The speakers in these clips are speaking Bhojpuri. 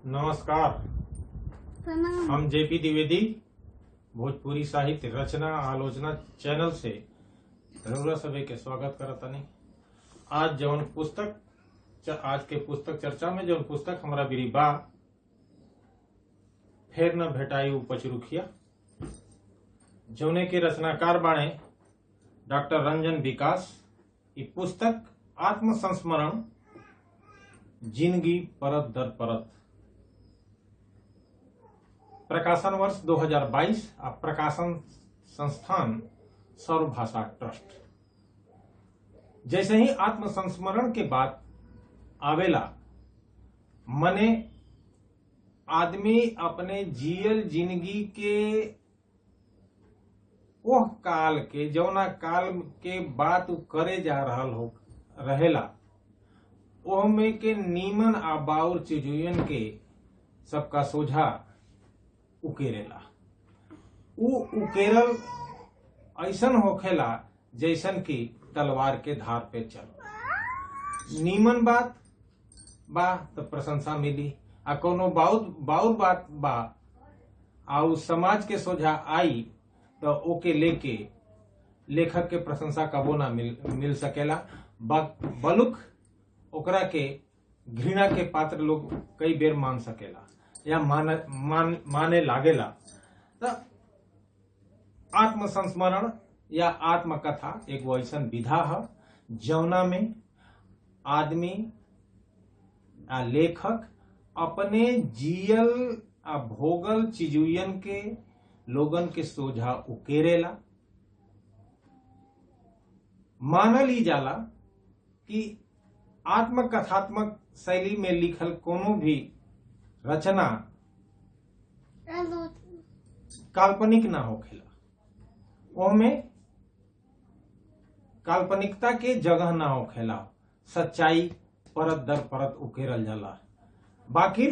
नमस्कार। प्रणाम। हम जेपी द्विवेदी भोजपुरी साहित्य रचना आलोचना चैनल से रउरा सभे के स्वागत करतानी। आज के पुस्तक चर्चा में जौन पुस्तक हमारा बिरी बा फेर न भेटाई पचरुखिया, जौने के रचनाकार बाणे डॉक्टर रंजन विकास। ई पुस्तक आत्मसंस्मरण जिंदगी परत दर परत, प्रकाशन वर्ष 2022 आ प्रकाशन संस्थान सर्वभाषा ट्रस्ट। जैसे ही आत्मसंस्मरण के बाद आवेला मने आदमी अपने जियल जिंदगी के ओह काल के जौना काल के बात करे जा रहल हो रहेला ओह में के नीमन आ बाउर चीजुयन के सबका सोझा उकेरेला। उ उकेरल ऐसन होखेला जैसन की तलवार के धार पे चल। नीमन बात बा तो प्रशंसा मिली, आ कोनो बाउर बात बा आ समाज के सोझा आई तो ओके लेके लेखक के प्रशंसा कबो ना मिल सकेला। बलुक ओकरा के घृणा के पात्र लोग कई बेर मान सकेला या माने लागेला। तो आत्मसंस्मरण या आत्मकथा एक वैसन विधा है जौना में आदमी आ लेखक अपने जियल आ भोगल चीजुयन के लोगन के सोझा उकेरेला। मानल ही जाला कि आत्मकथात्मक शैली में लिखल कोनो भी रचना काल्पनिक ना होखेला, ओहमें काल्पनिकता के जगह ना होखेला, सच्चाई परत दर परत उकेरल जाला। बाकी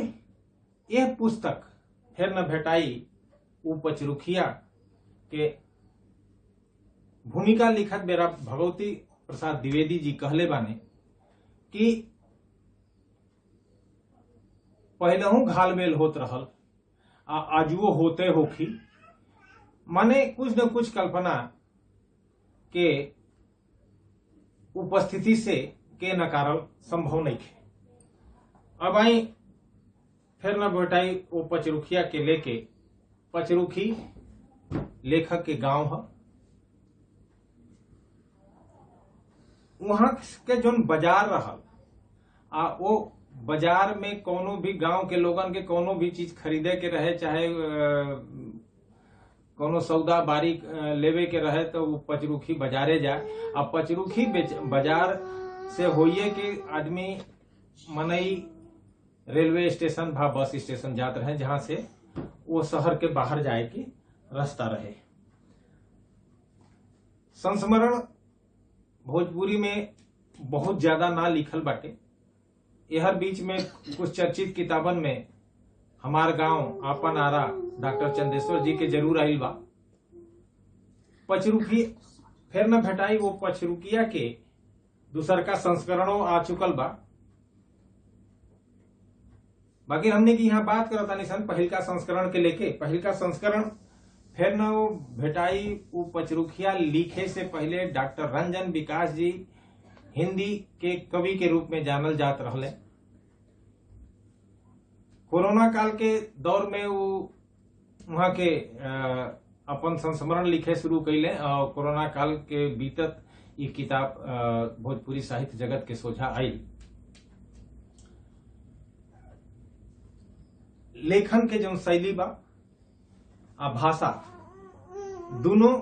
यह पुस्तक फेर न भेटाई पचरुखिया के भूमिका लिखत बेरा भगवती प्रसाद द्विवेदी जी कहले बाने कि पहलहू घालमेल होत रहल आ आजुओ होते होखी। माने कुछ न कुछ कल्पना के उपस्थिति से के नकारल संभव नहीं है। अब आई फिर न भेटाई वो पचरुखिया के लेके। पचरुखी लेखक के गांव है, वहां के जोन बाजार रहल आ वो बाजार में कोनो भी गांव के लोगन के कोनो भी चीज खरीदे के रहे, चाहे कोनो सौदा बारी लेवे के रहे तो वो पचरुखी बाजारे जाए। अब पचरुखी बाजार से होइए कि आदमी मनई रेलवे स्टेशन भा बस स्टेशन जात रहे, जहां से वो शहर के बाहर जाए की रास्ता रहे। संस्मरण भोजपुरी में बहुत ज्यादा ना लिखल बाटे। यहर बीच में कुछ चर्चित किताबन में हमार गांव आपन आरा डॉक्टर चंदेश्वर जी के जरूर आइल बा। पचरुखी फिर न भेटाई वो पचरुखिया के दूसर का संस्करणों आ चुकल बा। बाकी हमने की यहाँ बात करतानी सन पहिल का संस्करण के लेके। पहिल का संस्करण फिर न वो भेटाई वो पचरुखिया लिखे से पहले डॉक्टर रंजन विकास जी हिंदी के कवि के रूप में जानल जात रहले। कोरोना काल के दौर में वो वहां के अपन संस्मरण लिखे शुरू कैले और कोरोना काल के बीतत ये किताब भोजपुरी साहित्य जगत के सोझा आई। लेखन के जो शैली बा आ भाषा दोनों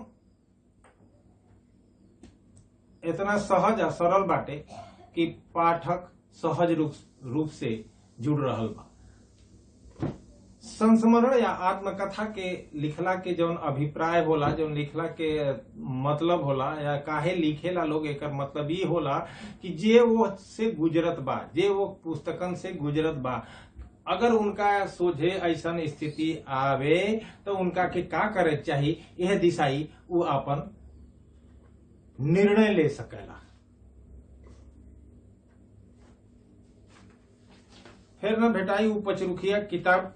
इतना सहज आ सरल बाटे कि पाठक सहज रूप से जुड़ रहल बा। संस्मरण या आत्मकथा के लिखला के जौन अभिप्राय होला, जौन लिखला के मतलब होला या काहे लिखेला लोग, एकर मतलब ये होला कि जे वो से गुजरत बा, जे वो पुस्तकन से गुजरत बा, अगर उनका सोझे ऐसा स्थिति आवे तो उनका के का करे चाहिए, यह दिशाई वो अपन निर्णय ले सकेला। फिर न भेटाई उ पचरुखिया किताब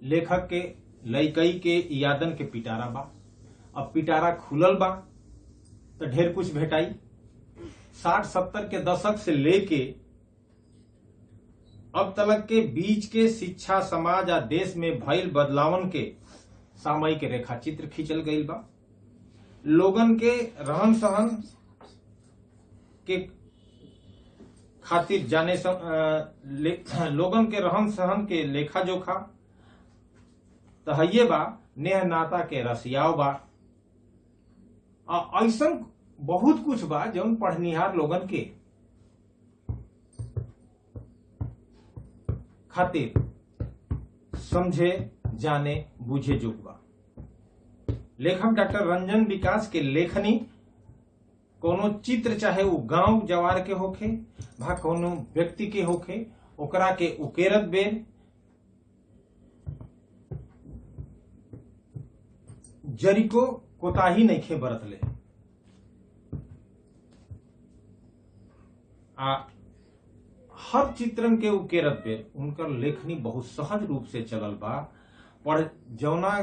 लेखक के लइकई के यादन के पिटारा बा। अब पिटारा खुलल बा तो ढेर कुछ भेटाई। 60-70 के दशक से लेके अब तलक के बीच के शिक्षा, समाज आ देश में भइल बदलावन के सामयिक रेखा चित्र खींचल गईल बा। लोगन के रहन सहन के खातिर लोगन के रहन सहन के लेखा जोखा तहैये बा। नेह नाता के रसियाव बा। ऐसन बहुत कुछ बा जौन पढ़निहार लोगन के खातिर समझे, जाने, बूझे जोग बा। लेखक डॉक्टर रंजन विकास के लेखनी कोनो चित्र, चाहे वो गांव जवार के होखे भा कोनो व्यक्ति के होखे, ओकरा के उकेरत बेर जरिको कोताही नइखे बरतले। हर चित्रण के उकेरत बेर उनकर लेखनी बहुत सहज रूप से चलल बा। जौना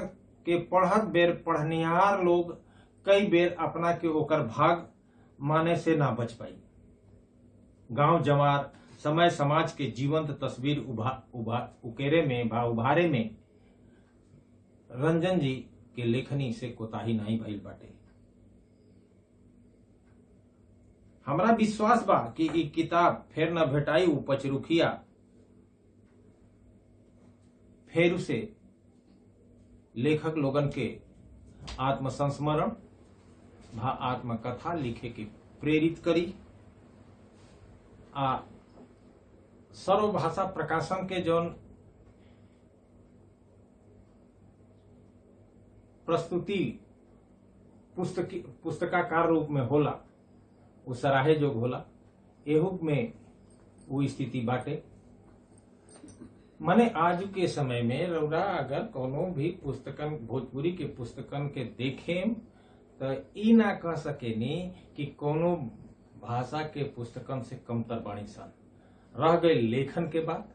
के पढ़त बेर पढ़निहार लोग कई बेर अपना के ओकर भाग माने से ना बच पाई। गांव जवार, समय समाज के जीवंत तस्वीर उभारे में रंजन जी के लेखनी से कोताही नहीं भइल बाटे। हमरा विश्वास बा कि ई किताब फिर न भेटाई उ पचरुखिया फेर से लेखक लोगन के आत्मसंस्मरण भा आत्मकथा लिखे के प्रेरित करी। सर्वभाषा प्रकाशन के जौन प्रस्तुति पुस्तकाकार रूप में होला वो सराहे जोग होला। एहुक में वो स्थिति बाटे। मने आज के समय में रउरा अगर कोनो भी पुस्तकन, भोजपुरी के पुस्तकन के देखें तो ई ना कह सकेनी कि कोनो भाषा के पुस्तकन से कमतर बाणी सन। रह गई लेखन के बात,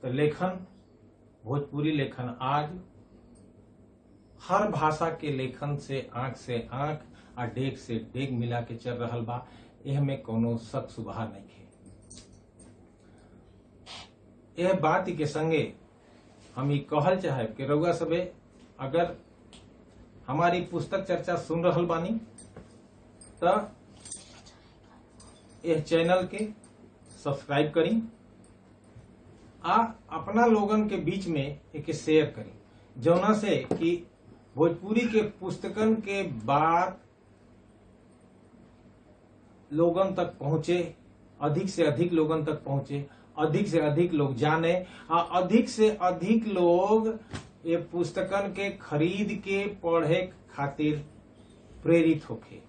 तो लेखन, भोजपुरी लेखन आज हर भाषा के लेखन से आंख आ डेग से डेग मिला के चल रहल बा। एह में कोनो शक सुबह नहीं है। यह बात के संगे हम ई कहल चाहे कि रउआ सबे अगर हमारी पुस्तक चर्चा सुन रहल बानी तो यह चैनल के सब्सक्राइब करी आ अपना लोगन के बीच में एक शेयर करी, जौना से कि भोजपुरी के पुस्तकन के बात लोगन तक पहुंचे, अधिक से अधिक लोगन तक पहुंचे, अधिक से अधिक लोग जाने और अधिक से अधिक लोग ये पुस्तकन के खरीद के पढ़े खातिर प्रेरित होके।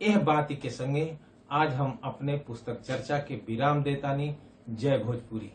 यह बात के संगे आज हम अपने पुस्तक चर्चा के विराम देतानी। जय भोजपुरी।